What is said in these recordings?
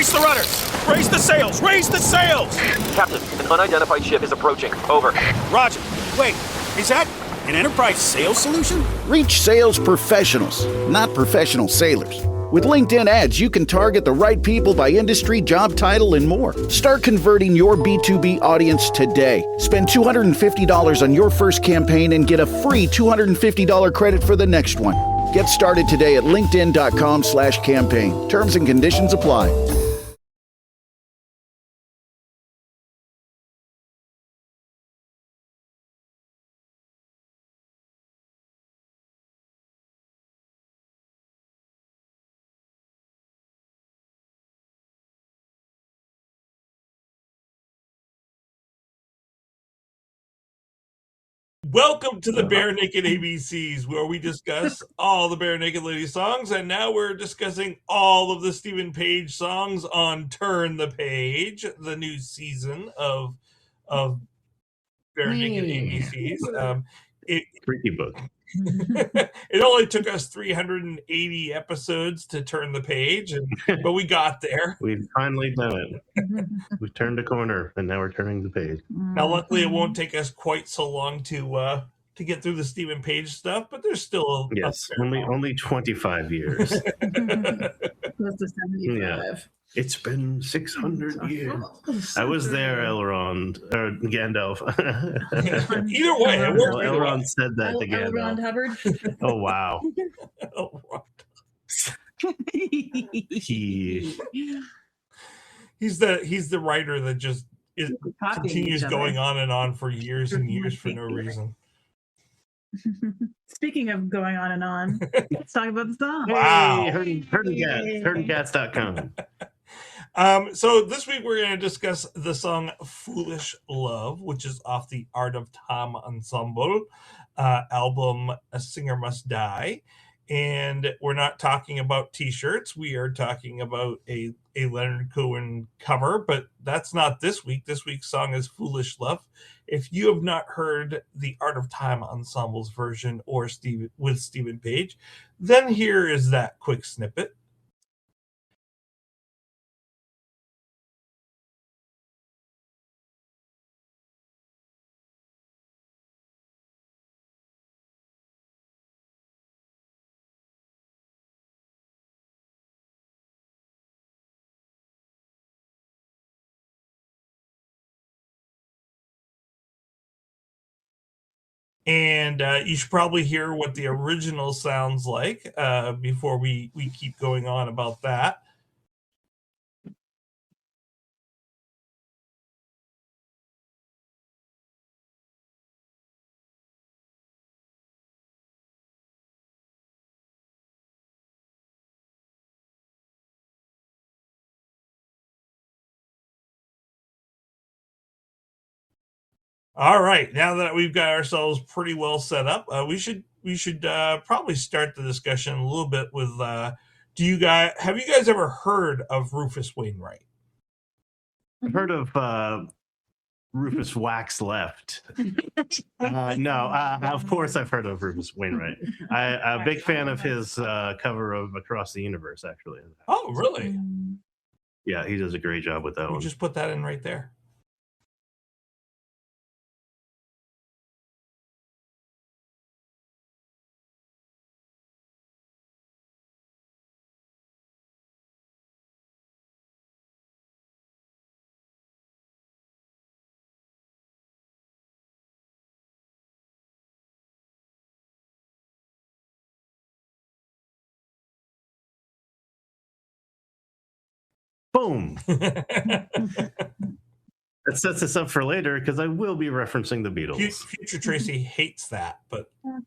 Brace the rudders! Raise the sails! Raise the sails! Captain, an unidentified ship is approaching. Over. Roger. Wait, is that an Enterprise sales solution? Reach sales professionals, not professional sailors. With LinkedIn ads, you can target the right people by industry, job title, and more. Start converting your B2B audience today. Spend $250 on your first campaign and get a free $250 credit for the next one. Get started today at linkedin.com/campaign. Terms and conditions apply. Welcome to the Bare Naked ABCs, where we discuss all the Bare Naked Ladies songs, and now we're discussing all of the Stephen Page songs on Turn the Page, the new season of Bare Naked ABCs. Freaky book. It only took us 380 episodes to turn the page, but we got there. We've finally done it. We've turned a corner, and now we're turning the page. Now, luckily, it won't take us quite so long to get through the Stephen Page stuff, but there's still only 25 years. Close to 75. Yeah. It's been 600 years. I was there, Elrond, or Gandalf. Either way, it worked. Elrond said that to Elrond Gandalf. Hubbard. Oh, wow. He's the writer that just continues going on and on for years and years for no reason. Speaking of going on and on, let's talk about the song. Wow. Hey, herdingcats.com. So this week we're going to discuss the song Foolish Love, which is off the Art of Time Ensemble album A Singer Must Die. And we're not talking about t-shirts. We are talking about a Leonard Cohen cover, but that's not this week. This week's song is Foolish Love. If you have not heard the Art of Time Ensemble's version or with Stephen Page, then here is that quick snippet. And you should probably hear what the original sounds like before we keep going on about that. All right, now that we've got ourselves pretty well set up, we should probably start the discussion a little bit with have you guys ever heard of Rufus Wainwright? I've heard of Rufus Wax Left. No, of course I've heard of Rufus Wainwright. I'm a big fan of his cover of Across the Universe, actually. Oh, really? Yeah, he does a great job with that one. Just put that in right there. Boom. That sets us up for later because I will be referencing the Beatles. Future Tracy hates that, but I'm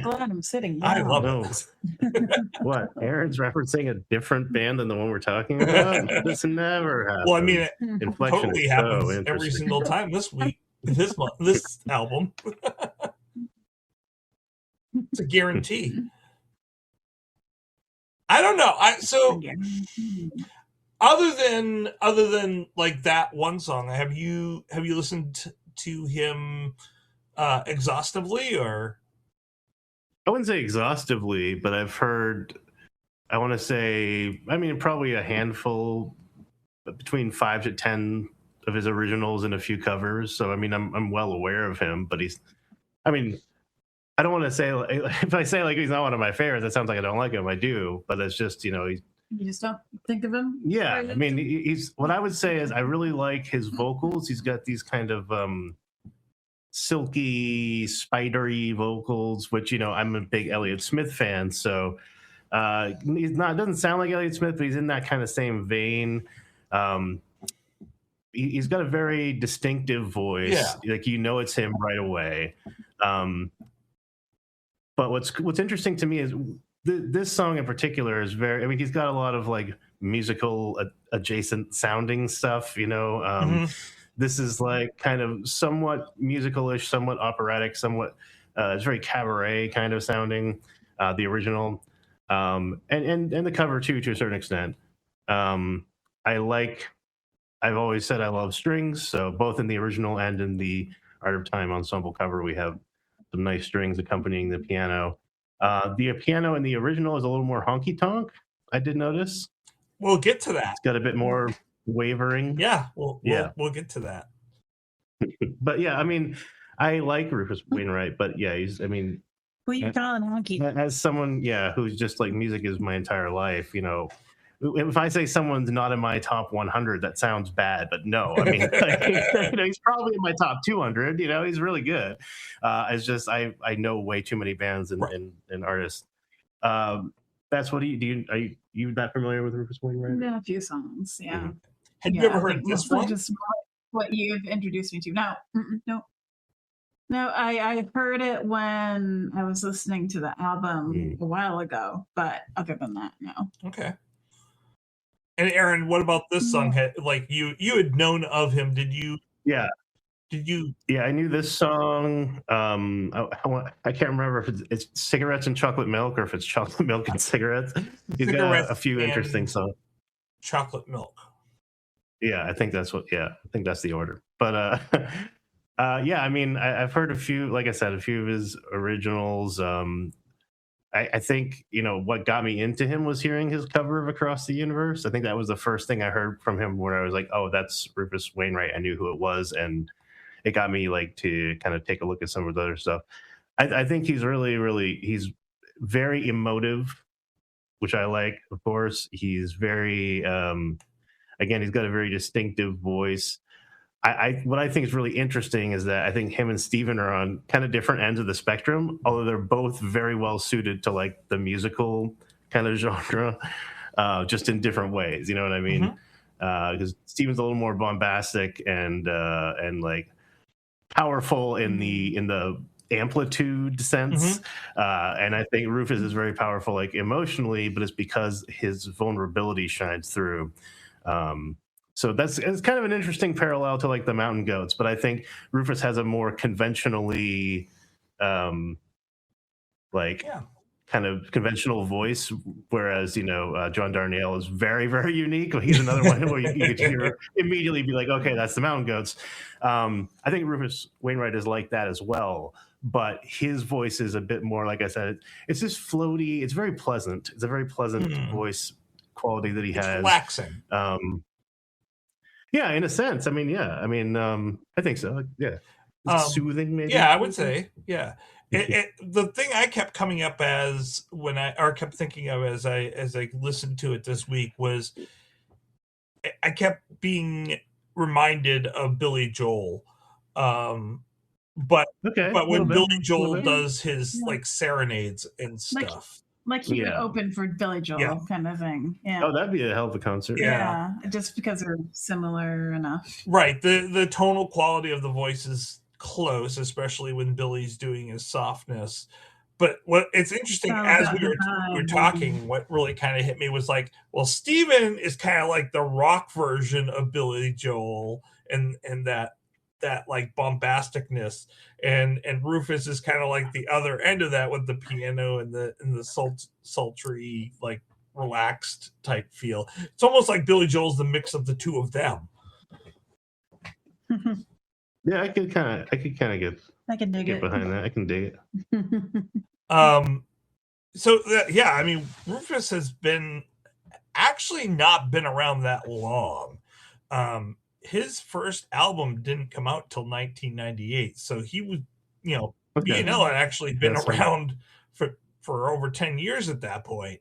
glad I'm sitting here. I love it. What? Aaron's referencing a different band than the one we're talking about? This never happens. Well, I mean, it Inflection totally is happens so every interesting. single time this week, this month, this album. It's a guarantee. I don't know. Other than like that one song, have you listened to him exhaustively, or? I wouldn't say exhaustively, but I've heard, I want to say, I mean, probably a handful between 5 to 10 of his originals and a few covers. So I mean, I'm well aware of him, but I mean, I don't want to say if I say like he's not one of my favorites, that sounds like I don't like him. I do, but it's just You just don't think of him? yeah. I mean, he's what I would say is I really like his vocals. He's got these kind of silky, spidery vocals, which I'm a big Elliott Smith fan. So doesn't sound like Elliott Smith, but he's in that kind of same vein. He's got a very distinctive voice. Yeah. Like it's him right away. But what's interesting to me is this song in particular is very. I mean, he's got a lot of like musical adjacent sounding stuff. This is like kind of somewhat musical-ish, somewhat operatic, somewhat. It's very cabaret kind of sounding. The original, and the cover too, to a certain extent. I've always said I love strings, so both in the original and in the Art of Time ensemble cover, we have some nice strings accompanying the piano. The piano in the original is a little more honky tonk. I did notice. We'll get to that. It's got a bit more wavering. Yeah, we'll get to that. But yeah, I mean, I like Rufus Wainwright, but yeah, Who you calling honky? as someone, who's just like music is my entire life, if I say someone's not in my top 100, that sounds bad, but no, I mean, he's probably in my top 200. He's really good. It's just I know way too many bands and artists. That's what are you that familiar with Rufus Wainwright? Yeah, a few songs. Yeah. Mm-hmm. Have you ever heard this one? Just what you've introduced me to. No, I heard it when I was listening to the album a while ago, but other than that, no. Okay. And Aaron, what about this song? Like you had known of him? Did you? Yeah. Did you? Yeah, I knew this song. I can't remember if it's Cigarettes and Chocolate Milk or if it's Chocolate Milk and Cigarettes. He's got a few interesting songs. Chocolate Milk. Yeah, I think that's the order. But yeah, I mean, I've heard a few, like I said, a few of his originals. I think, what got me into him was hearing his cover of Across the Universe. I think that was the first thing I heard from him where I was like, oh, that's Rufus Wainwright. I knew who it was. And it got me like to kind of take a look at some of the other stuff. I think he's he's very emotive, which I like, of course. He's very, again, he's got a very distinctive voice. What I think is really interesting is that I think him and Steven are on kind of different ends of the spectrum, although they're both very well suited to like the musical kind of genre, just in different ways. You know what I mean? Because Steven's a little more bombastic and like powerful in the amplitude sense, and I think Rufus is very powerful like emotionally, but it's because his vulnerability shines through. So it's kind of an interesting parallel to like the Mountain Goats, but I think Rufus has a more conventionally kind of conventional voice, whereas John Darnielle is very, very unique. He's another one where you could hear immediately be like, okay, that's the Mountain Goats. I think Rufus Wainwright is like that as well, but his voice is a bit more, like I said, it's just floaty. It's very pleasant. It's a very pleasant voice quality that he has. Relaxing. Yeah, in a sense. I mean, I think so. Yeah. Soothing, maybe. Yeah, I would say. Yeah. The thing I kept coming up as kept thinking of as I listened to it this week was I kept being reminded of Billy Joel. But when Billy Joel does his like serenades and stuff. Like he would open for Billy Joel kind of thing. Yeah. Oh, that'd be a hell of a concert. Yeah. Just because they're similar enough. Right. The tonal quality of the voice is close, especially when Billy's doing his softness. But what it's interesting as we were talking, what really kind of hit me was like, well, Steven is kind of like the rock version of Billy Joel and that like bombasticness, and Rufus is kind of like the other end of that with the piano and the sultry, like relaxed type feel. It's almost like Billy Joel's the mix of the two of them. Yeah, I could kind of get behind that. I can dig it. So I mean, Rufus has actually not been around that long. his first album didn't come out till 1998. So he was, Okay. B&L had actually been That's right. around for over 10 years at that point.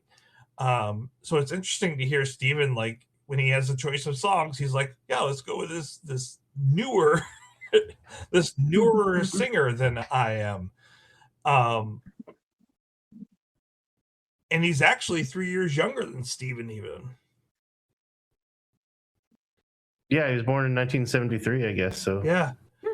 So it's interesting to hear Steven, like, when he has a choice of songs, he's like, yeah, let's go with this newer this newer singer than I am. And he's actually 3 years younger than Steven even. Yeah, he was born in 1973, I guess. So Yeah.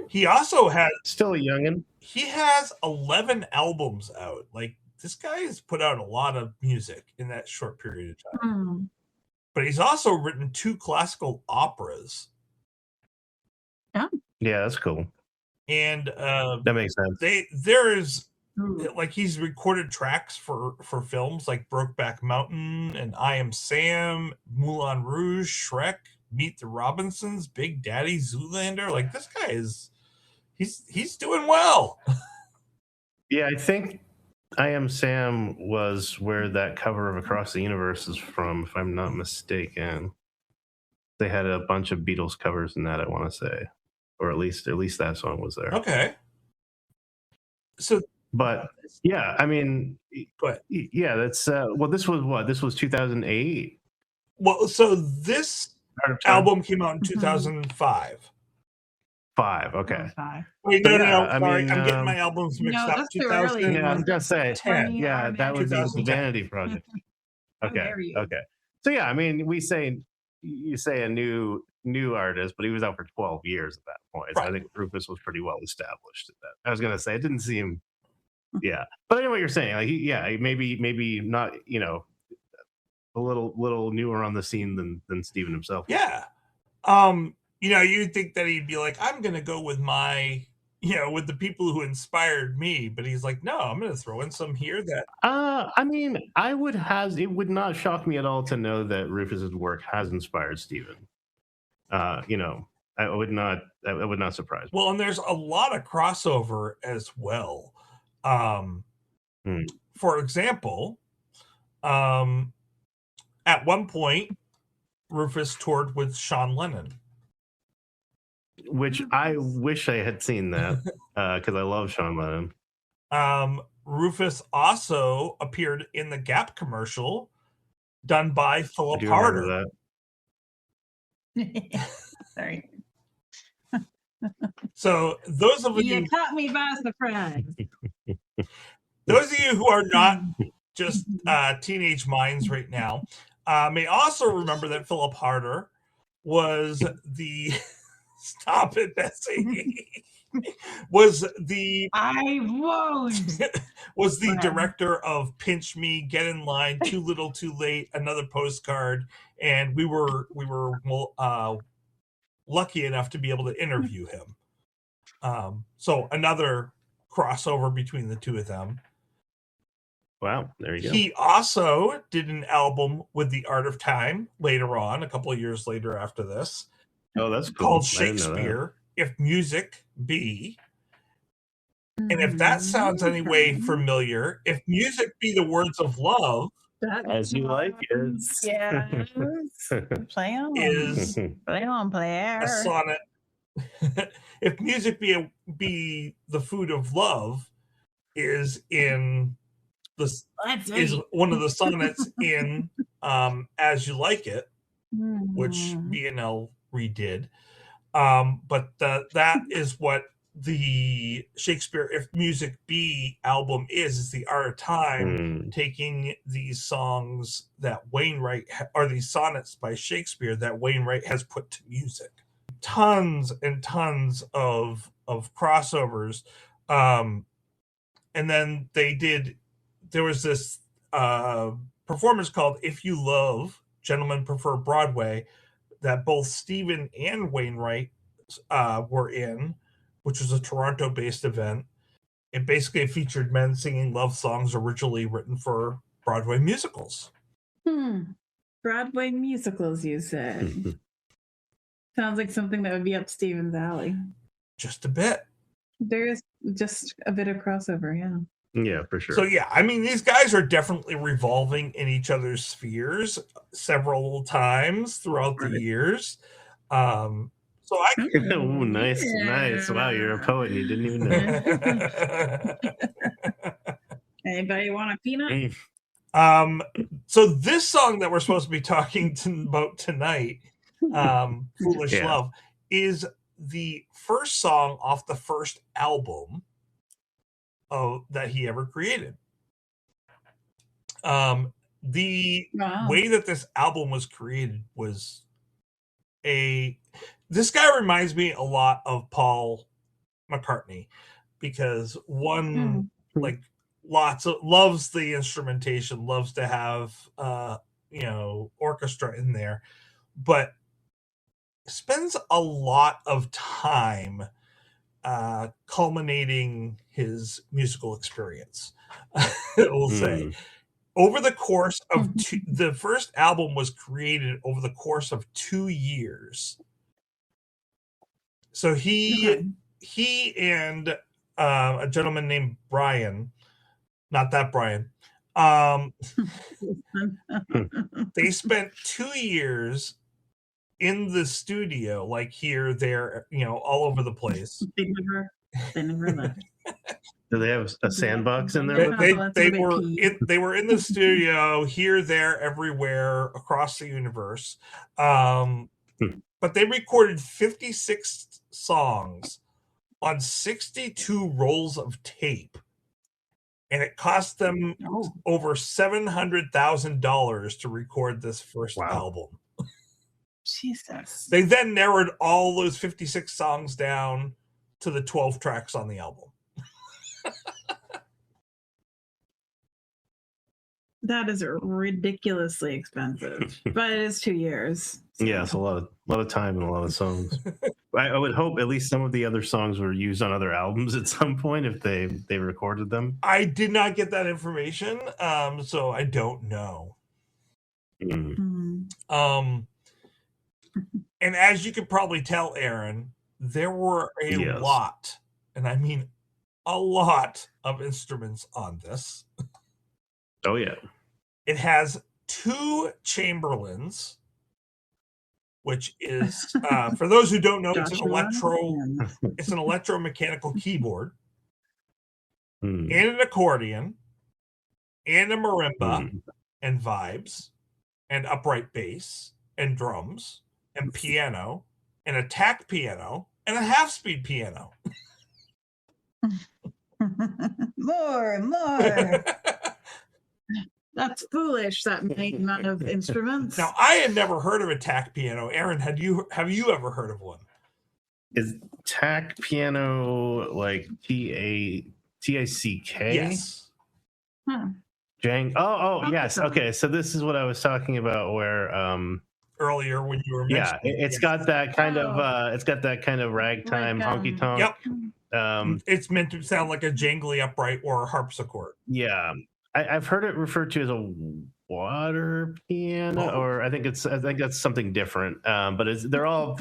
He also has still a youngin. He has 11 albums out. Like, this guy has put out a lot of music in that short period of time. But he's also written 2 classical operas. Yeah, that's cool. And that makes sense. There is, like, he's recorded tracks for films like Brokeback Mountain and I Am Sam, Moulin Rouge, Shrek, Meet the Robinsons, Big Daddy, Zoolander. Like, this guy is he's doing well. Yeah, I think I Am Sam was where that cover of Across the Universe is from, if I'm not mistaken. They had a bunch of Beatles covers in that, I want to say. Or at least that song was there. Okay. So, but yeah, I mean, yeah, that's well, this was what? This was 2008. Well, so this album came out in 2005. Okay. Wait, no, sorry, I'm getting my albums mixed up. That's too early. Yeah, I was gonna say, 10. Yeah, that would be the Vanity Project. Okay. So yeah, I mean, you say a new artist, but he was out for 12 years at that point. Right. So I think Rufus was pretty well established at that. I was gonna say it didn't seem, yeah, but I know what you're saying. Like, maybe not, a little newer on the scene than Steven himself. Yeah. You'd think that he'd be like, I'm gonna go with with the people who inspired me, but he's like, no, I'm gonna throw in some here that. I mean, it would not shock me at all to know that Rufus's work has inspired Steven. I would not surprise me. Well, and there's a lot of crossover as well. For example, at one point, Rufus toured with Sean Lennon. Which I wish I had seen that, because I love Sean Lennon. Rufus also appeared in the Gap commercial done by Philip Harder. Sorry. So those of you caught me by surprise. Those of you who are not just teenage minds right now may also remember that Philip Harder was the stop it, Bessie. was the director of Pinch Me, Get in Line, Too Little Too Late, Another Postcard, and we were lucky enough to be able to interview him. So another crossover between the two of them. Wow, there you go. He also did an album with The Art of Time later on, a couple of years later after this. Oh, that's cool. Called Shakespeare, If Music Be. And if that sounds any way familiar, If Music Be the Words of Love. As you like it. Yes. Play on, player. A sonnet. If Music Be the Food of Love is one of the sonnets in As You Like It, which B&L redid. But that is what the Shakespeare If Music Be album is The Art of Time, taking these songs that Wainwright, or these sonnets by Shakespeare that Wainwright has put to music. Tons and tons of crossovers. And then there was this performance called If You Love, Gentlemen Prefer Broadway, that both Steven and Wainwright were in, which was a Toronto-based event. It basically featured men singing love songs originally written for Broadway musicals. Broadway musicals, you said. Sounds like something that would be up Steven's alley. Just a bit. There is just a bit of crossover, yeah. Yeah, for sure. So yeah, I mean, these guys are definitely revolving in each other's spheres several times throughout the years. So I Oh, nice, nice. Wow, you're a poet and you didn't even know. Anybody want a peanut? So this song that we're supposed to be talking about tonight, Foolish Yeah. Love, is the first song off the first album that he ever created. The Wow. way that this album was created was this guy reminds me a lot of Paul McCartney, because one like loves the instrumentation, loves to have orchestra in there, but spends a lot of time culminating his musical experience. We'll say over the course of the first album was created over the course of 2 years. So he and a gentleman named Brian, not that Brian, they spent 2 years in the studio, like here, there, all over the place. They never left. Do they have a sandbox in there? They were in the studio here, there, everywhere across the universe. But they recorded 56 songs on 62 rolls of tape, and it cost them over $700,000 to record this first album. Jesus. They then narrowed all those 56 songs down to the 12 tracks on the album. That is ridiculously expensive, but it is 2 years. So. Yeah, it's a lot of time and a lot of songs. I would hope at least some of the other songs were used on other albums at some point if they recorded them. I did not get that information, so I don't know. And as you could probably tell, Aaron, there were a lot, and I mean a lot of instruments on this. Oh yeah. It has 2 chamberlins, which is for those who don't know, it's an electromechanical keyboard, and an accordion, and a marimba, and vibes, and upright bass, and drums, and piano, and a tack piano, and a half-speed piano. More. That's foolish, that many amount of instruments. Now, I had never heard of a tack piano. Aaron, have you ever heard of one? Is tack piano like TACK? Yes. Jang. Oh, yes. Okay, so this is what I was talking about, where earlier when you were mentioning. It's got that kind of ragtime honky tonk. Yep. It's meant to sound like a jangly upright or a harpsichord. Yeah. I've heard it referred to as a water piano, or I think that's something different. But they're all.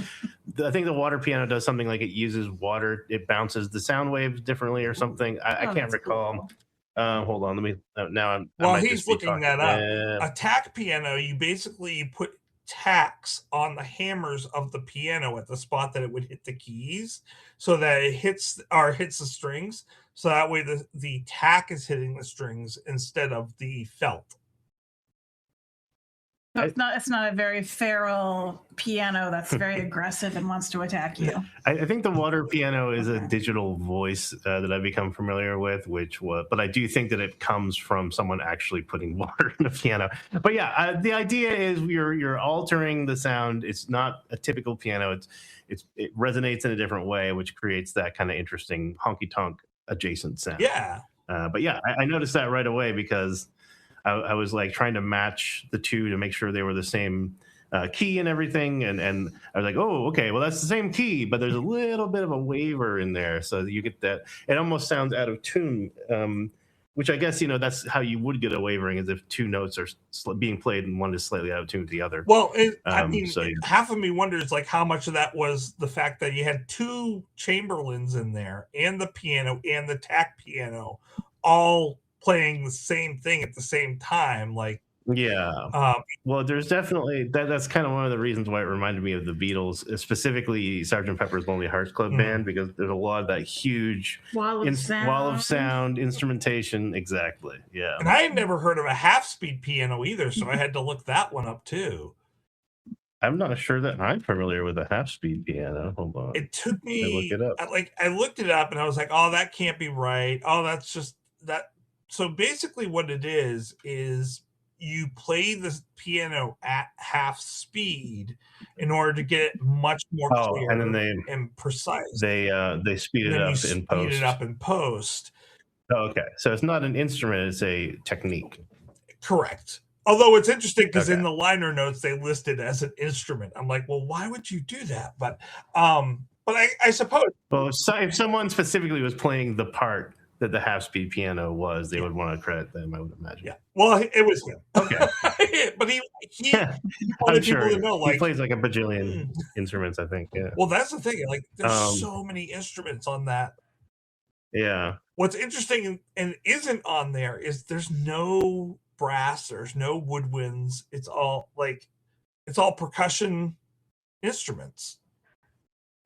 I think the water piano does something like it uses water. It bounces the sound waves differently or something. I can't recall. Cool. Hold on. Let me. Now while he's looking that up, a tack piano. You put tacks on the hammers of the piano at the spot that it would hit the keys, so that it hits the strings. So that way the tack is hitting the strings instead of the felt. No, it's not a very feral piano that's very aggressive and wants to attack you. I think the water piano is a digital voice that I've become familiar with, but I do think that it comes from someone actually putting water in the piano. But yeah, the idea is you're altering the sound. It's not a typical piano. It resonates in a different way, which creates that kind of interesting honky tonk adjacent sound. Yeah. But yeah, I noticed that right away because I was like trying to match the two to make sure they were the same key and everything. And I was like, oh, okay, well, that's the same key, but there's a little bit of a waver in there. So you get that. It almost sounds out of tune, which I guess, that's how you would get a wavering, is if two notes are being played and one is slightly out of tune to the other. Well, half of me wonders like how much of that was the fact that you had 2 chamberlins in there and the piano and the tack piano all playing the same thing at the same time. Like, Yeah. Um, Well, there's definitely that's kind of one of the reasons why it reminded me of the Beatles, specifically Sgt. Pepper's Lonely Hearts Club Band, because there's a lot of that huge Wall of sound. wall of sound instrumentation. Exactly. Yeah. and I had never heard of a half-speed piano either, so I had to look that one up too. I'm not sure that I'm familiar with a half-speed piano. Hold on. It took Let me me look it up. I looked it up and I was like, oh, that can't be right. Oh, that's just that. So basically, what it is you play the piano at half speed in order to get it much more clear and then and precise. they speed it Then you up in speed post. it up in post. Oh, okay, so it's not an instrument; it's a technique. Correct. Although it's interesting because Okay. in the liner notes they list it as an instrument. I'm like, well, why would you do that? But I suppose. Well, if someone specifically was playing the part that the half-speed piano was, they would want to credit them, I would imagine. Yeah. Well, it was him. Okay. But he I'm wanted sure people to know, like, he plays like a bajillion instruments, I think. Yeah. well, that's the thing. Like, there's so many instruments on that. Yeah. What's interesting and isn't on there is there's no brass, there's no woodwinds. It's all percussion instruments.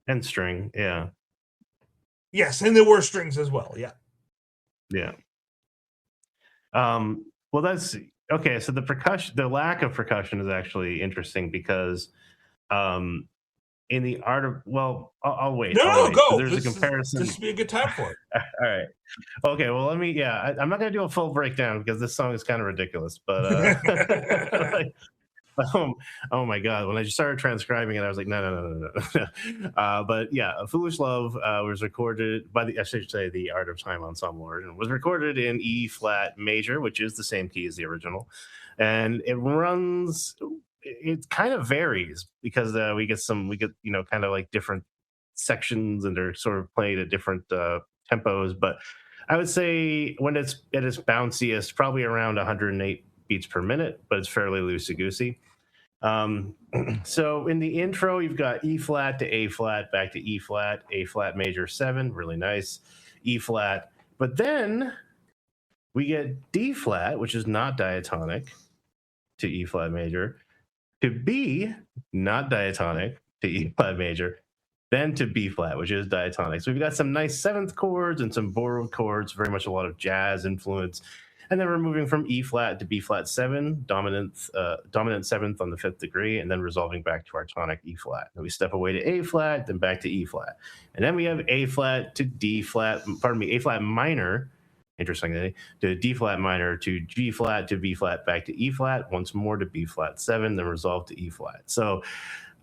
And string. Yeah. Yes, and there were strings as well. Yeah. Yeah. Well, that's okay. So the lack of percussion is actually interesting because, in the art of, well, I'll wait. No, wait. go. So there's a comparison. This would be a good time for it. All right. Okay. Well, I'm not going to do a full breakdown because this song is kind of ridiculous, but, oh my God. When I just started transcribing it, I was like, no. But yeah, Foolish Love was recorded by the Art of Time ensemble version, was recorded in E flat major, which is the same key as the original. And it kind of varies because we get kind of like different sections and they're sort of played at different tempos. But I would say when it's at its bounciest, probably around 108 beats per minute, but it's fairly loosey-goosey. So in the intro, you've got E flat to A flat, back to E flat, A flat major 7, really nice, E flat. But then we get D flat, which is not diatonic, to E flat major, to B, not diatonic, to E flat major, then to B flat, which is diatonic. So we've got some nice seventh chords and some borrowed chords, very much a lot of jazz influence. And then we're moving from E flat to B flat 7, dominant seventh on the 5th degree, and then resolving back to our tonic E flat. Then we step away to A flat, then back to E flat. And then we have A flat to D flat, A flat minor, interestingly, to D flat minor, to G flat, to B flat, back to E flat, once more to B flat 7, then resolve to E flat. So,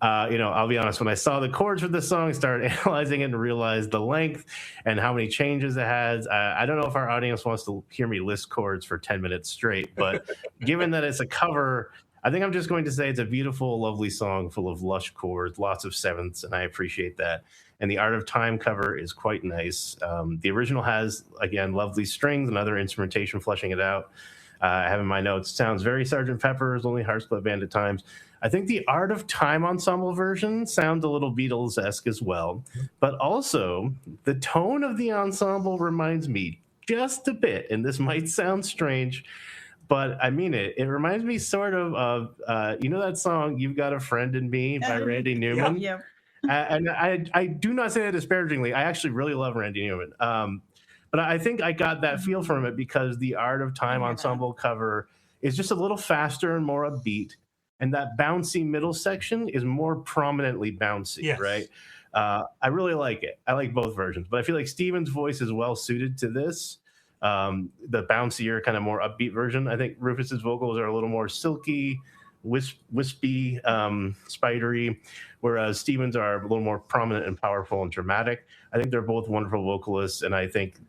I'll be honest, when I saw the chords for this song, started analyzing it and realized the length and how many changes it has. I don't know if our audience wants to hear me list chords for 10 minutes straight, but given that it's a cover, I think I'm just going to say it's a beautiful, lovely song full of lush chords, lots of sevenths, and I appreciate that. And the Art of Time cover is quite nice. The original has, again, lovely strings and other instrumentation fleshing it out. I have in my notes, sounds very Sgt. Pepper's Lonely Hearts Club Band at times. I think the Art of Time ensemble version sounds a little Beatles-esque as well. But also, the tone of the ensemble reminds me just a bit, and this might sound strange, but I mean it. It reminds me sort of that song, You've Got a Friend in Me by Randy Newman? Yeah. And I do not say that disparagingly. I actually really love Randy Newman. But I think I got that feel from it because the Art of Time ensemble cover is just a little faster and more upbeat. And that bouncy middle section is more prominently bouncy, yes. Right? I really like it. I like both versions. But I feel like Steven's voice is well suited to this. The bouncier, kind of more upbeat version. I think Rufus's vocals are a little more silky, wispy, spidery, whereas Steven's are a little more prominent and powerful and dramatic. I think they're both wonderful vocalists, and I think,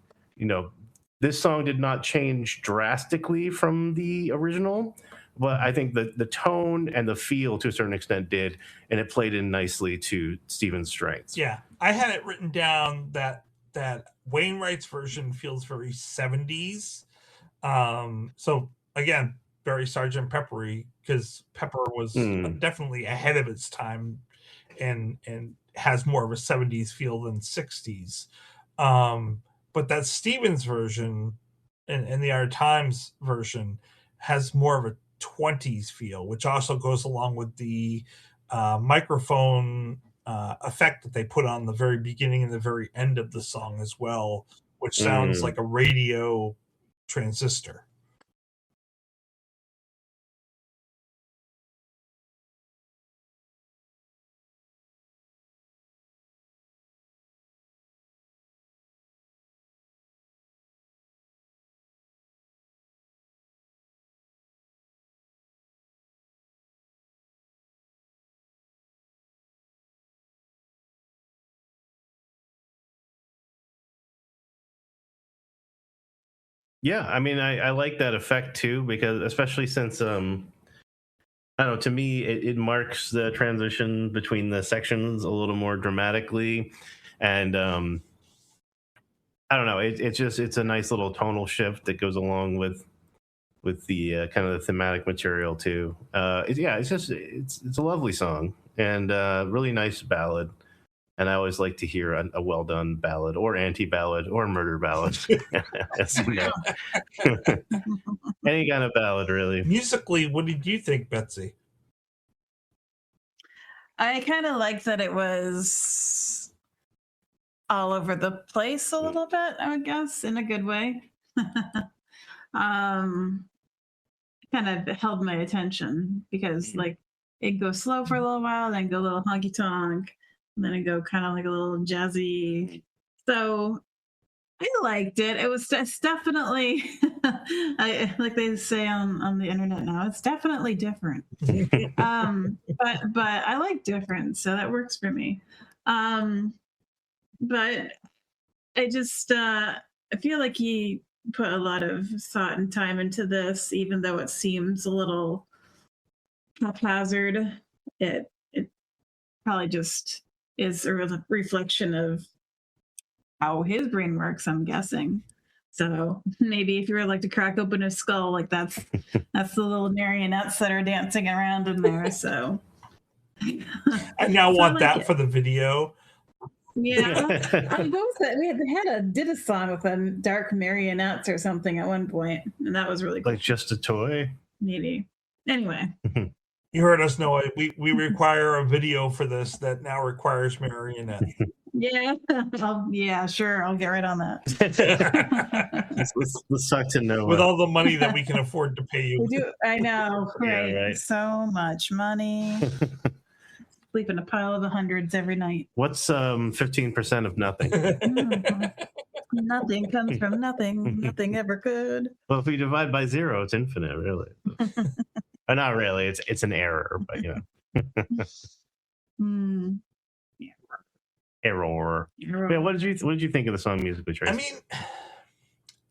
this song did not change drastically from the original, but I think the tone and the feel to a certain extent did, and it played in nicely to Steven's strengths. Yeah, I had it written down that Wainwright's version feels very 70s. So again, very Sgt. Peppery, because Pepper was definitely ahead of its time and has more of a 70s feel than 60s. But that Stevens version and the Art Times version has more of a 20s feel, which also goes along with the microphone effect that they put on the very beginning and the very end of the song as well, which sounds like a radio transistor. Yeah, I mean, I like that effect too, because especially since I don't know, to me it marks the transition between the sections a little more dramatically, and I don't know, it's a nice little tonal shift that goes along with the kind of the thematic material too. It's a lovely song and really nice ballad. And I always like to hear a well done ballad or anti ballad or murder ballad. As you know. Any kind of ballad, really. Musically, what did you think, Betsy? I kind of liked that it was all over the place a little bit, I would guess, in a good way. Kind of held my attention because, like, it goes slow for a little while, then go a little honky tonk, and then it go kind of like a little jazzy. So I liked it. It's definitely, like they say on the internet now, it's definitely different. But I like different, so that works for me. But I just I feel like he put a lot of thought and time into this, even though it seems a little haphazard. It probably just is a reflection of how his brain works, I'm guessing. So maybe if you were like to crack open his skull, like that's the little marionettes that are dancing around in there. So I now want like that it. for the video. Yeah, what was that? They did a song with them dark marionettes or something at one point, and that was really cool. Like Just a Toy? Maybe. Anyway. You heard us, Noah. We require a video for this that now requires marionette. Yeah. Yeah, sure. I'll get right on that. Let's talk to Noah. With all the money that we can afford to pay you. We do. I know, right? Yeah, right. So much money. Sleep in a pile of hundreds every night. What's 15% of nothing? Nothing comes from nothing. Nothing ever could. Well, if we divide by 0, it's infinite, really. Not really. It's an error, but you know. Error. Yeah, what did you think of the song musically, Trace? I mean,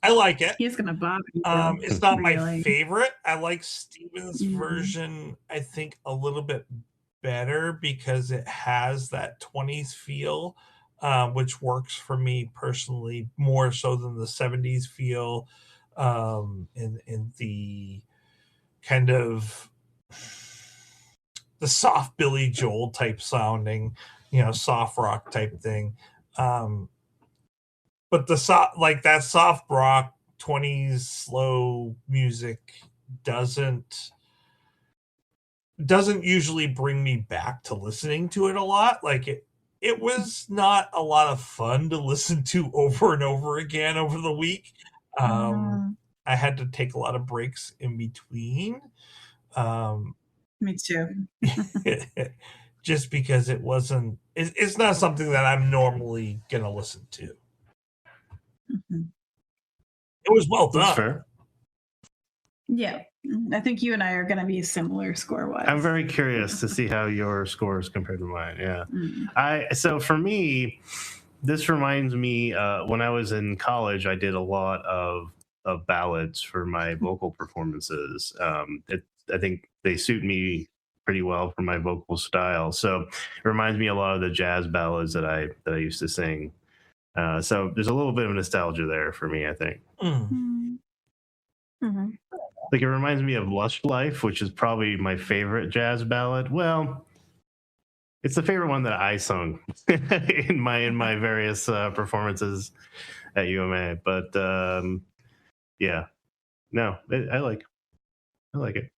I like it. He's gonna bother you. It's not my favorite. I like Steven's version, I think, a little bit better because it has that 20s feel, which works for me personally more so than the 70s feel, in the kind of the soft Billy Joel type sounding, soft rock type thing. But that soft rock 20s slow music doesn't usually bring me back to listening to it a lot. Like it was not a lot of fun to listen to over and over again over the week. I had to take a lot of breaks in between. Me too. Just because it's not something that I'm normally gonna listen to. Mm-hmm. It was well done. That's fair. Yeah, I think you and I are going to be similar score-wise. I'm very curious to see how your scores compared to mine. Yeah, so for me, this reminds me when I was in college, I did a lot of ballads for my vocal performances. I think they suit me pretty well for my vocal style. So it reminds me a lot of the jazz ballads that I used to sing. So there's a little bit of nostalgia there for me, I think. Mm-hmm. Like it reminds me of Lush Life, which is probably my favorite jazz ballad. Well, it's the favorite one that I sung in my various performances at UMA. But yeah, no, I like it.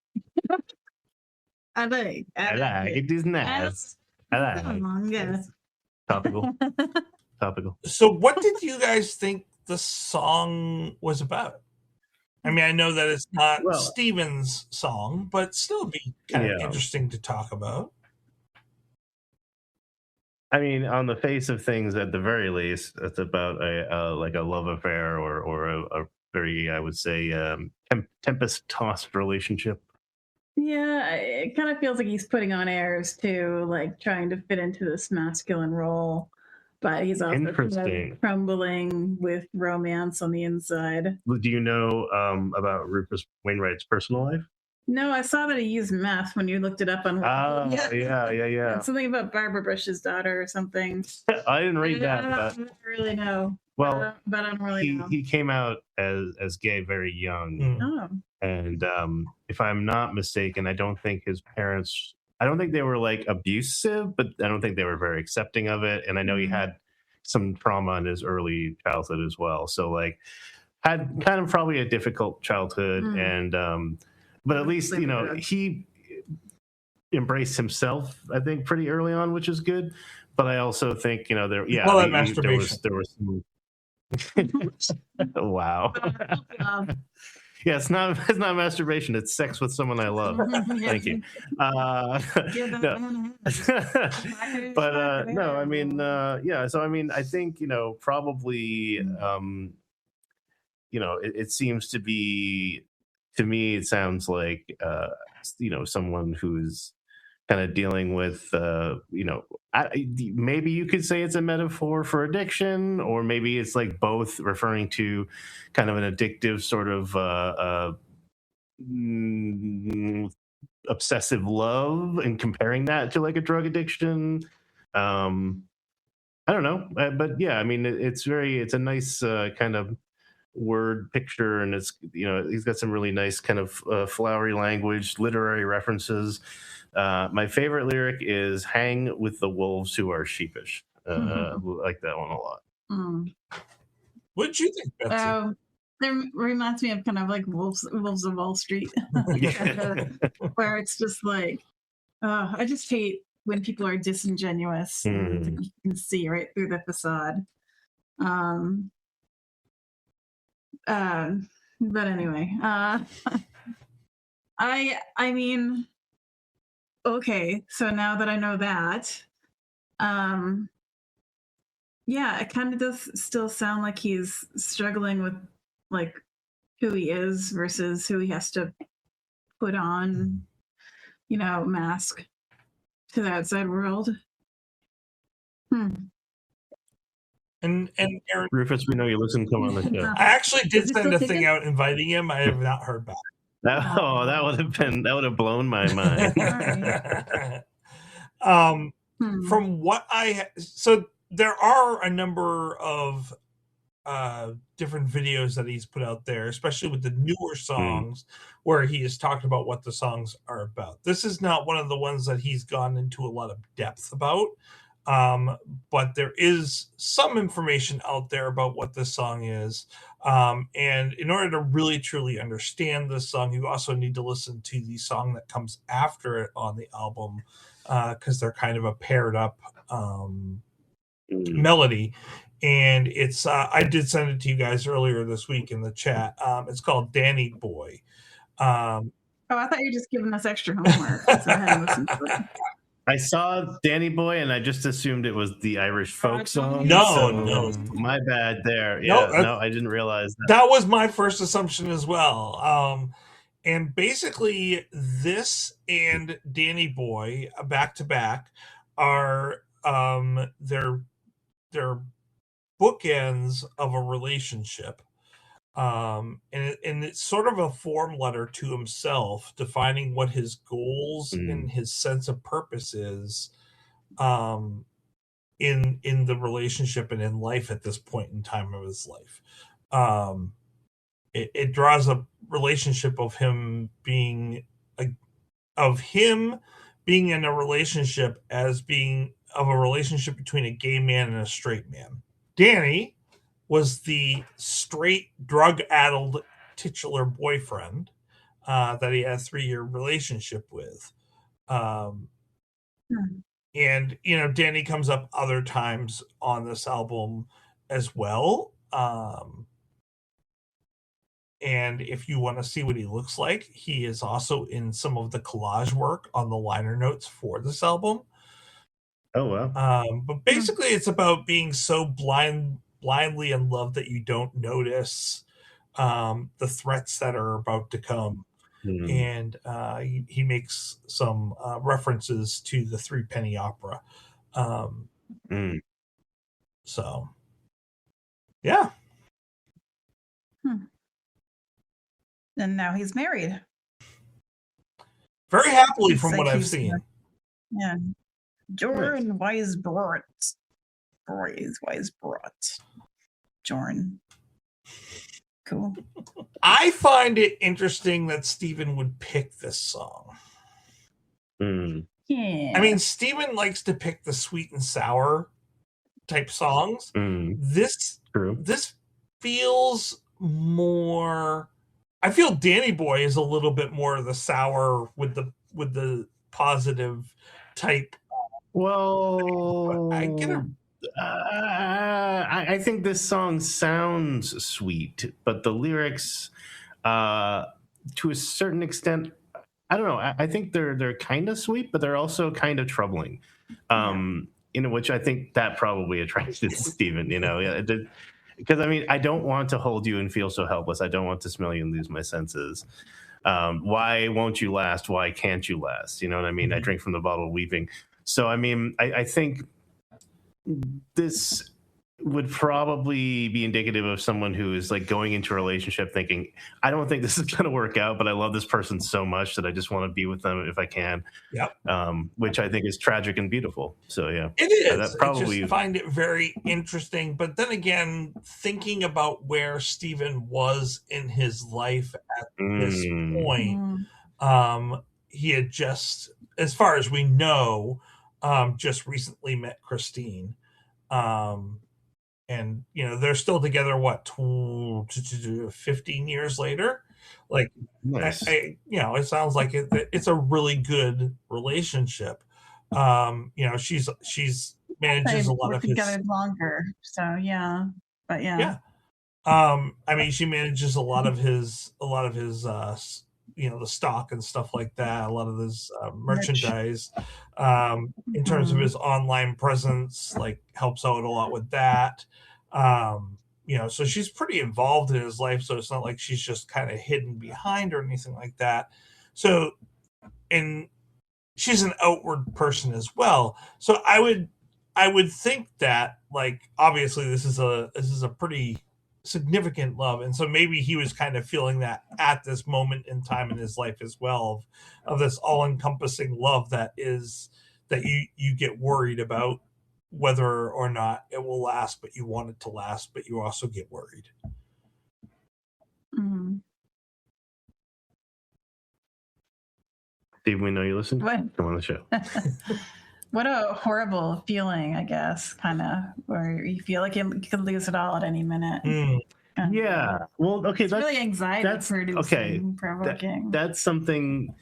I like. It is nice. I like. Yeah. Topical. So, what did you guys think the song was about? I mean, I know that it's not Well- Steven's song, but still be kind of Yeah. interesting to talk about. I mean, on the face of things, at the very least, it's about a like a love affair or a very, I would say, tempest-tossed relationship. Yeah, it kind of feels like he's putting on airs too, like trying to fit into this masculine role, but he's also kind Interesting. of crumbling with romance on the inside. Do you know about Rufus Wainwright's personal life? No, I saw that he used meth when you looked it up on. Oh, yeah. Something about Barbara Bush's daughter or something. I didn't read that, I but don't really know. well, but I don't really know. he came out as gay very young, Oh, and if I'm not mistaken, I don't think his parents. I don't think they were like abusive, but I don't think they were very accepting of it. And I know he had some trauma in his early childhood as well. So like had kind of probably a difficult childhood, and but at least he embraced himself, I think, pretty early on, which is good. But I also think there was some. Wow. Yeah, it's not masturbation. It's sex with someone I love. Thank you. No. But no, I mean, yeah. So I mean, I think probably it seems to be, to me, it sounds like someone who's kind of dealing with maybe you could say it's a metaphor for addiction, or maybe it's like both, referring to kind of an addictive sort of obsessive love and comparing that to like a drug addiction. I don't know, but yeah, I mean, it's a nice kind of word picture, and it's he's got some really nice kind of flowery language, literary references. My favorite lyric is "Hang with the wolves who are sheepish." Like that one a lot. What'd you think, Betsy? Oh, that reminds me of kind of like Wolves of Wall Street, where it's just like, I just hate when people are disingenuous and you can see right through the facade. But anyway, I mean, okay, so now that I know that, yeah, it kind of does still sound like he's struggling with like who he is versus who he has to put on, mask to the outside world. And Aaron, Rufus, we know you listen to come on the show. I actually did send a thing out inviting him. I have not heard back. That would have blown my mind. From what so there are a number of different videos that he's put out there, especially with the newer songs, where he has talked about what the songs are about. This is not one of the ones that he's gone into a lot of depth about, but there is some information out there about what this song is. And in order to really truly understand this song, you also need to listen to the song that comes after it on the album, because they're kind of a paired up melody. And it's I did send it to you guys earlier this week in the chat. It's called Danny Boy. I thought you were just giving us extra homework. So I hadn't listened to it. I saw Danny Boy and I just assumed it was the Irish folk song. No. My bad there. Yeah, no, I didn't realize that. That was my first assumption as well. And basically, this and Danny Boy, back to back, are they're bookends of a relationship. And it's sort of a form letter to himself, defining what his goals and his sense of purpose is in the relationship and in life at this point in time of his life. It draws a relationship of him being in a relationship as being of a relationship between a gay man and a straight man. Danny was the straight, drug-addled titular boyfriend, that he had a 3-year relationship with. And, Danny comes up other times on this album as well. And if you want to see what he looks like, he is also in some of the collage work on the liner notes for this album. Oh, wow. But basically, it's about being so blindly in love that you don't notice the threats that are about to come. And he makes some references to the Three Penny Opera. So, yeah. And now he's married. Very happily, It's from like what I've he's- seen. Yeah. Jordan Weisbrot. Weisbrot. Jordan. Cool. I find it interesting that Steven would pick this song. Yeah. I mean, Steven likes to pick the sweet and sour type songs. This feels more. I feel Danny Boy is a little bit more the sour with the positive type. Well, I get a. I think this song sounds sweet, but the lyrics, to a certain extent, I don't know. I think they're kind of sweet, but they're also kind of troubling. Which I think that probably attracted Steven. Because I mean, I don't want to hold you and feel so helpless. I don't want to smell you and lose my senses. Why won't you last? Why can't you last? You know what I mean? I drink from the bottle weeping. So I mean, I think this would probably be indicative of someone who is like going into a relationship thinking, I don't think this is going to work out, but I love this person so much that I just want to be with them if I can. Yep. Which I think is tragic and beautiful. So yeah, it is. That probably I just find it very interesting. But then again, thinking about where Steven was in his life at this point, he had just, as far as we know, just recently met Christine. And they're still together. What, 15 years later? Like, nice. It sounds like it's a really good relationship. She's manages a lot of his together longer. So yeah, but yeah. I mean, she manages a lot of his the stock and stuff like that, a lot of his merchandise, in terms of his online presence, like helps out a lot with that. So she's pretty involved in his life, so it's not like she's just kind of hidden behind or anything like that. So, and she's an outward person as well. So I would think that, like, obviously this is a pretty significant love, and so maybe he was kind of feeling that at this moment in time in his life as well, of this all-encompassing love that you get worried about whether or not it will last, but you want it to last, but you also get worried. Steve, we know you listen. What? Come on the show. What a horrible feeling, I guess, kind of, where you feel like you could lose it all at any minute. Yeah. Well, okay. It's really anxiety-producing, provoking. That's something.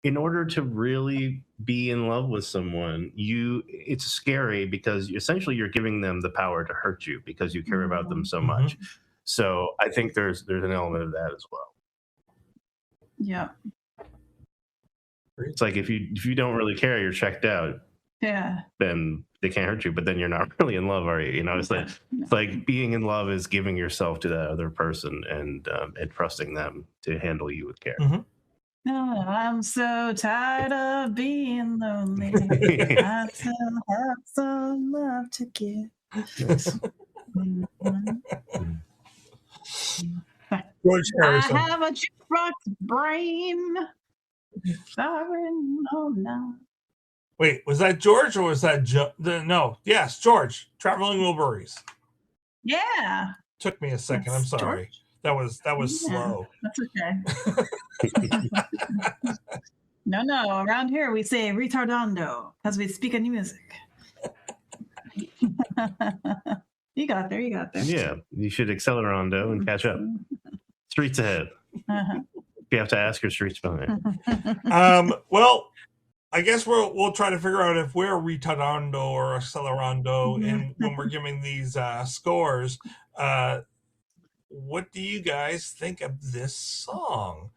In order to really be in love with someone, it's scary because essentially you're giving them the power to hurt you because you care about them so much. So I think there's an element of that as well. Yeah. It's like if you don't really care, you're checked out. Yeah. Then they can't hurt you, but then you're not really in love, are you? It's like being in love is giving yourself to that other person and trusting them to handle you with care. Oh, I'm so tired of being lonely. I still have some love to give. Yes. George Harrison. I have a jukebox brain. Sorry, no, no. Wait, was that George or was that no? Yes, George. Traveling Wilburys. Yeah. Took me a second. I'm sorry. George? That was slow. That's okay. No. Around here we say retardando because we speak in music. You got there. Yeah, you should accelerando and catch up. Streets ahead. You have to ask her street spelling. Well, I guess we'll try to figure out if we're a retardando or accelerando, and when we're giving these scores, what do you guys think of this song?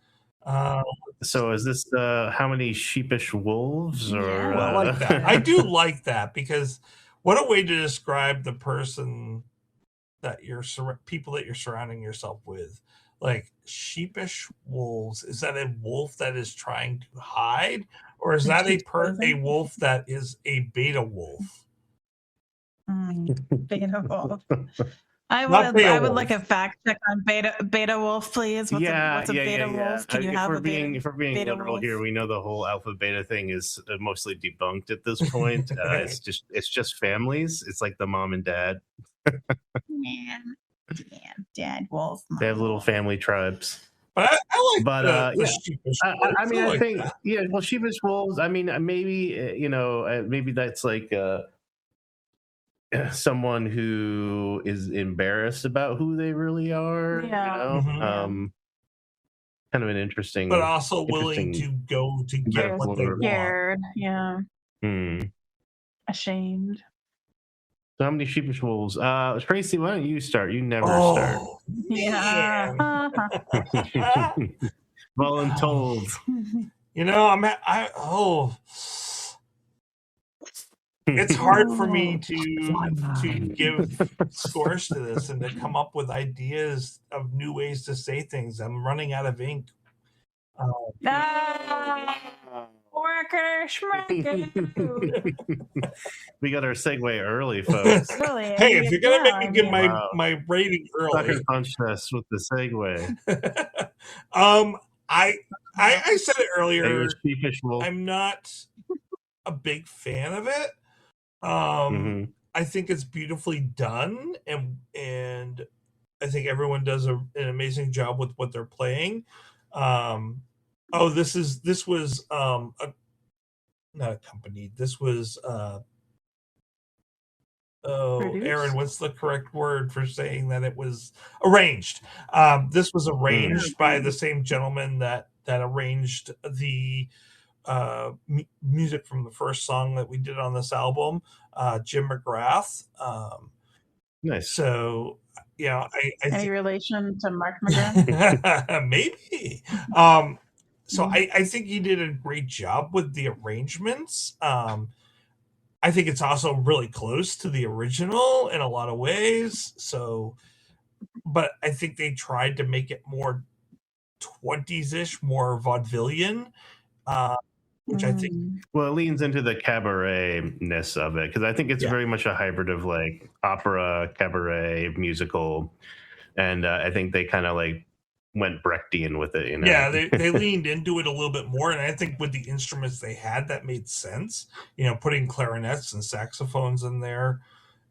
So is this how many sheepish wolves? Or Yeah. I like that. I do like that, because what a way to describe the person that people that you're surrounding yourself with. Like, sheepish wolves. Is that a wolf that is trying to hide, or is that a wolf that is a beta wolf? Beta wolf. I Not would beta like a wolf. fact check on beta wolf, please. What's a beta wolf? Can you have a beta? If we're being beta literal wolf? here, we know the whole alpha beta thing is mostly debunked at this point. It's just families. It's like the mom and dad. Dad wolf. They have little family tribes. But I like the yeah. sheepish I mean, I like think that. well, sheepish wolves. I mean, maybe maybe that's like someone who is embarrassed about who they really are. Yeah. Mhm. Kind of an interesting, but also willing to go to get metaphor. what they want. Scared. Yeah. Hmm. Ashamed. So how many sheepish wolves? Tracy, why don't you start? You never start. Yeah. Voluntold. It's hard for me to give scores to this and to come up with ideas of new ways to say things. I'm running out of ink. Worker schmacker. We got our segue early, folks. Really? Hey, if you're gonna make me give Wow. my rating early, Sucker punched us with the segue. I said it earlier. Sheepish wolf. I'm not a big fan of it. I think it's beautifully done, and I think everyone does an amazing job with what they're playing. This was not accompanied. This was Produced? Aaron, what's the correct word for saying that it was arranged? This was arranged by the same gentleman that arranged the music from the first song that we did on this album, Jim McGrath. Nice. So, I Any relation to Mark McGrath? maybe. So I think he did a great job with the arrangements. I think it's also really close to the original in a lot of ways. So, but I think they tried to make it more 20s-ish, more vaudevillian. Which I think, well, it leans into the cabaret-ness of it, because I think it's very much a hybrid of like opera, cabaret, musical, and I think they kind of like went Brechtian with it. Yeah, they leaned into it a little bit more, and I think with the instruments they had, that made sense. Putting clarinets and saxophones in there,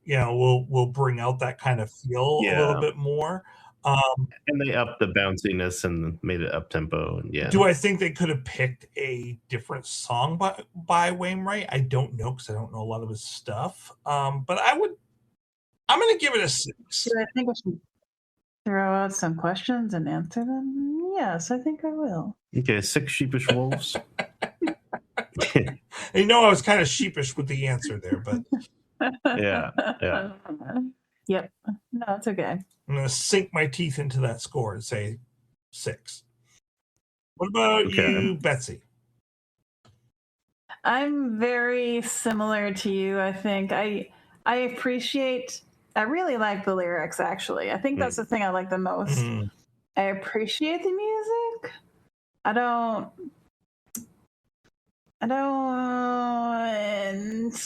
will bring out that kind of feel a little bit more. And they upped the bounciness and made it up tempo. Yeah. Do I think they could have picked a different song by Wainwright? I don't know, because I don't know a lot of his stuff. But I'm going to give it a 6. Do I think I should throw out some questions and answer them? Yes, I think I will. Okay, 6 sheepish wolves. I was kind of sheepish with the answer there, but yeah. Yep. No, it's okay. I'm going to sink my teeth into that score and say 6. What about you, Betsy? I'm very similar to you. I think I really like the lyrics, actually. I think that's the thing I like the most. I appreciate the music. I don't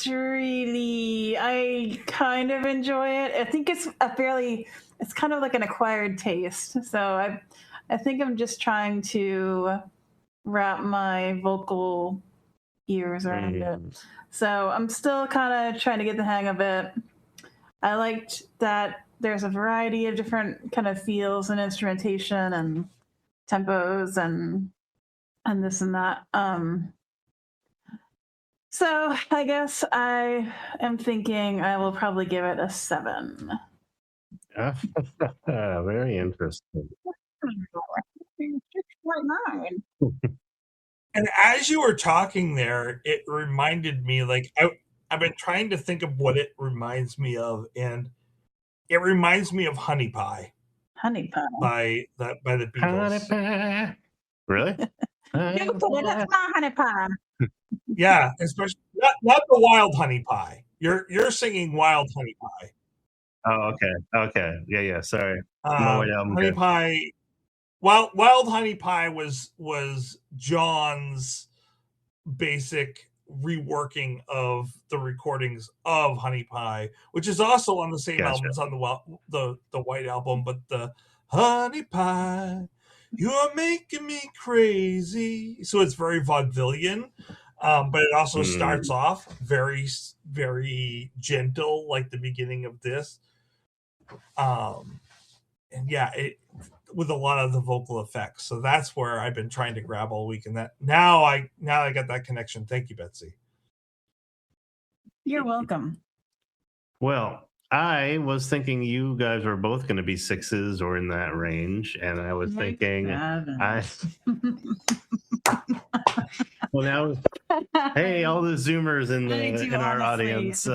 really. I kind of enjoy it. I think it's kind of like an acquired taste. So I think I'm just trying to wrap my vocal ears around it. So I'm still kind of trying to get the hang of it. I liked that there's a variety of different kind of feels and instrumentation and tempos and this and that. So I guess I am thinking I will probably give it a 7. Very interesting. 0.9. And as you were talking there, it reminded me, like, I've been trying to think of what it reminds me of, and it reminds me of Honey Pie Honey pie. by the Beatles. Honey pie. Really? You put it, that's my honey pie. Yeah, especially not the Wild Honey Pie. You're singing Wild Honey Pie. Oh, okay. Yeah. Sorry. My White Album Honey guy. Pie. Wild Honey Pie was John's basic reworking of the recordings of Honey Pie, which is also on the same Gotcha. album. It's on the White Album, but the Honey Pie, you're making me crazy. So it's very vaudevillian, but it also starts off very, very gentle, like the beginning of this. And yeah, it with a lot of the vocal effects. So that's where I've been trying to grab all week, and that now I got that connection. Thank you, Betsy. You're welcome. Well, I was thinking you guys were both going to be 6s or in that range, and I was thinking, well, now, hey, all the Zoomers in our audience,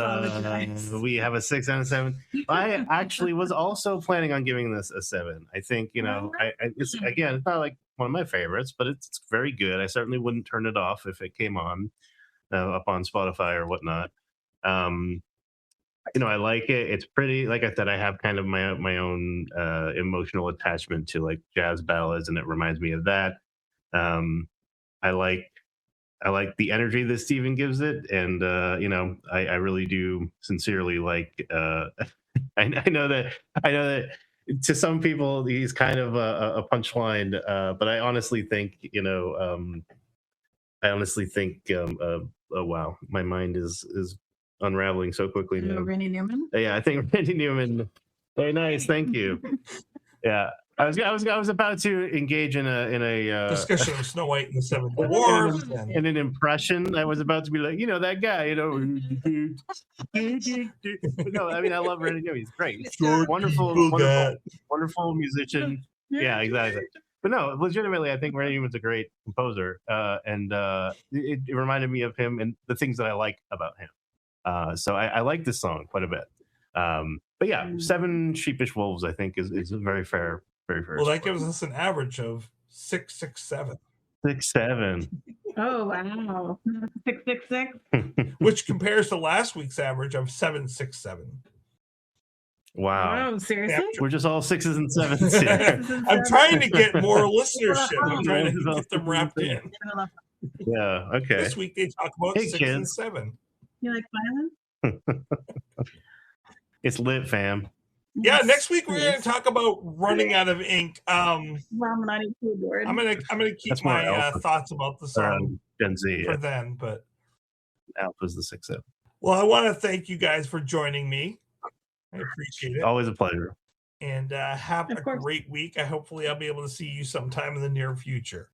we have a 6 and a 7. I actually was also planning on giving this a 7. I think, it's again, it's not like one of my favorites, but it's very good. I certainly wouldn't turn it off if it came on up on Spotify or whatnot. I like it. It's pretty. Like I said, I have kind of my own emotional attachment to like jazz ballads, and it reminds me of that. I like the energy that Steven gives it, and I really do sincerely like. I know that to some people he's kind of a punchline, but I honestly think oh wow, my mind is unraveling so quickly now. Randy Newman. Yeah, I think Randy Newman. Very nice, thank you. Yeah, I was about to engage in a discussion of Snow White and the Seven Dwarfs, in an impression. I was about to be like, that guy, No, I mean, I love Randy Newman. He's great. He's wonderful musician. Yeah, exactly. But no, legitimately, I think Randy Newman's a great composer, and it reminded me of him and the things that I like about him. So I like this song quite a bit. But yeah, 7 Sheepish Wolves, I think, is a very fair. Well, that gives us an average of 667. 6-7. Oh wow, 666. Which compares to last week's average of 767. Wow. Oh, seriously? We're just all 6s and 7s here. I'm trying to get more listership. I'm trying to get them wrapped in. Yeah, okay. This week they talk about 6 and 7. You like violence? It's lit, fam. Yeah, next week we're going to talk about running out of ink. I'm gonna keep my thoughts about the song Gen Z for then, but Alpha's the 6-7. Well, I want to thank you guys for joining me. I appreciate it. Always a pleasure. And have a great week. Hopefully I'll be able to see you sometime in the near future.